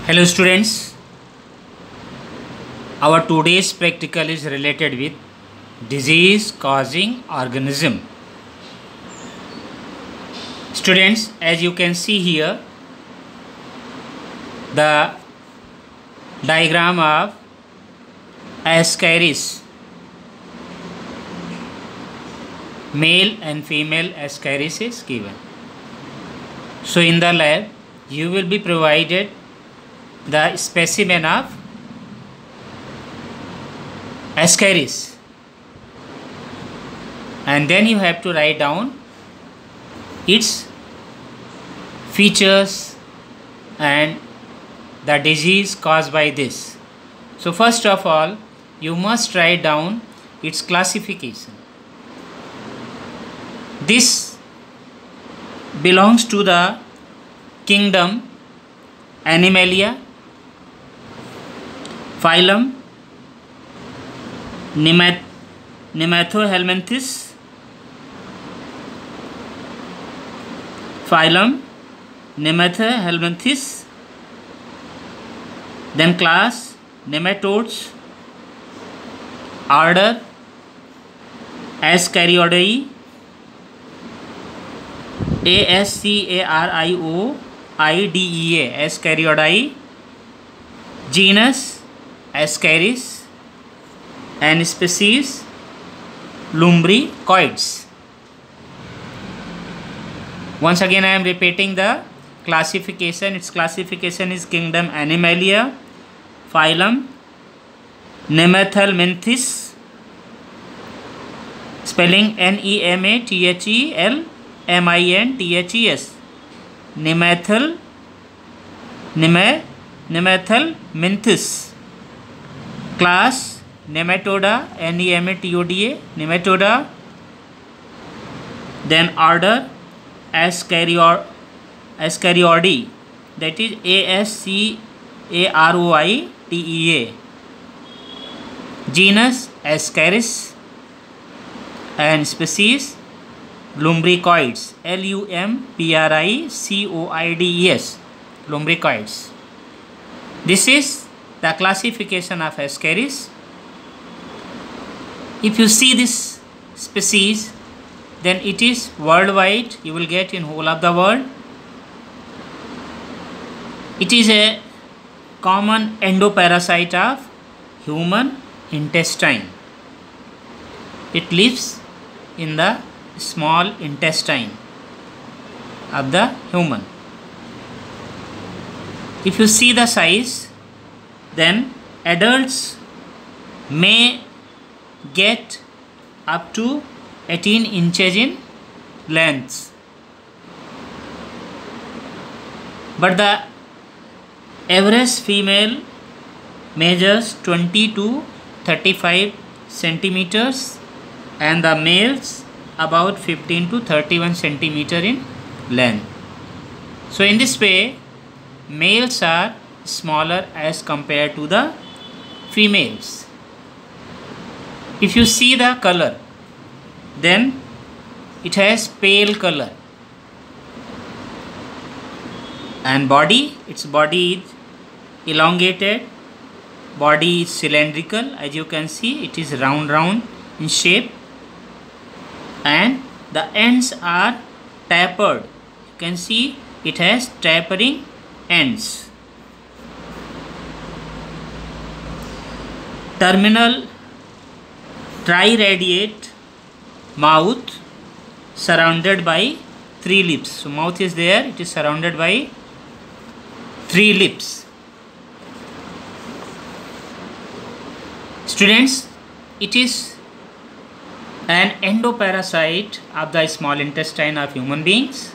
Hello students, our today's practical is related with disease causing organism. Students, as you can see here, the diagram of Ascaris, male and female Ascaris is given. So in the lab, you will be provided the specimen of Ascaris, and then you have to write down its features and the disease caused by this. So first of all, you must write down its classification. This belongs to the kingdom Animalia, phylum Nemathohelminthes, phylum Nemathohelminthes, then class Nematodes, order Ascariidae, Ascariidae, Ascariidae, genus Ascaris, and species Lumbricoides. Once again I am repeating the classification. Its classification is kingdom Animalia, phylum Nemathelminthes, spelling Nemathelminthes, Nemathelminthes, class Nematoda, Nematoda, Nematoda, then order Ascariidae, that is Ascaroidea, genus Ascaris, and species Lumbricoides, Lumbricoides, Lumbricoides. This is the classification of Ascaris. If you see this species, then it is worldwide, you will get in whole of the world. It is a common endoparasite of human intestine. It lives in the small intestine of the human. If you see the size, then adults may get up to 18 inches in length, but the average female measures 20 to 35 centimeters and the males about 15 to 31 centimeter in length. So in this way, males are smaller as compared to the females. If you see the color, then it has pale color, and body, its body is elongated, body is cylindrical, as you can see it is round in shape, and the ends are tapered. You can see it has tapering ends. Terminal triradiate mouth surrounded by 3 lips. So mouth is there, it is surrounded by 3 lips. Students, it is an endoparasite of the small intestine of human beings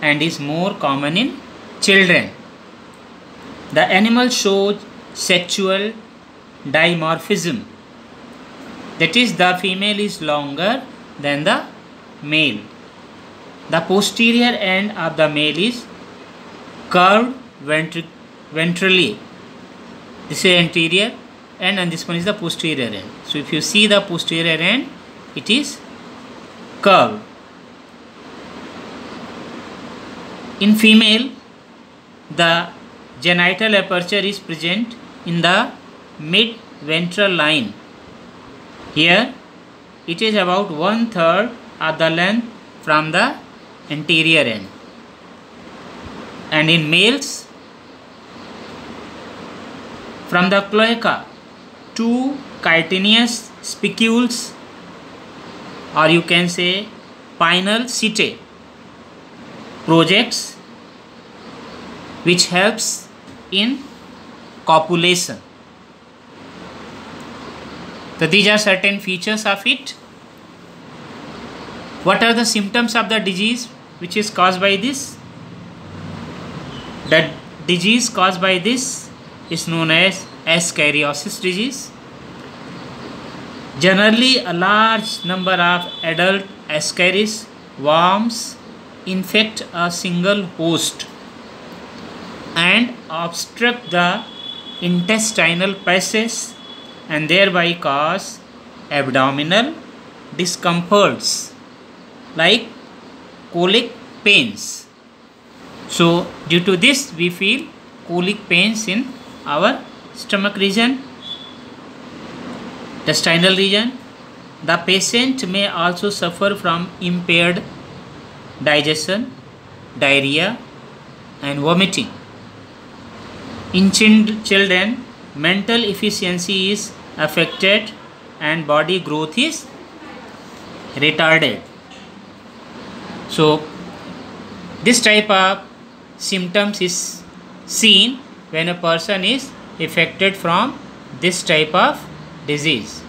and is more common in children. The animal shows sexual dimorphism, that is, the female is longer than the male. The posterior end of the male is curved ventrally. This is anterior end and this one is the posterior end. So if you see the posterior end, it is curved. In female, the genital aperture is present in the mid-ventral line. Here it is about 1/3 of the length from the anterior end. And in males, from the cloaca, 2 chitinous spicules, or you can say pineal setae, projects, which helps in copulation. So these are certain features of it. What are the symptoms of the disease which is caused by this? The disease caused by this is known as ascariosis disease. Generally, a large number of adult ascaris worms infect a single host and obstruct the intestinal passage and thereby cause abdominal discomforts like colic pains. So due to this we feel colic pains in our stomach region, intestinal region. The patient may also suffer from impaired digestion, diarrhea and vomiting. In children, mental efficiency is affected and body growth is retarded. So this type of symptoms is seen when a person is affected from this type of disease.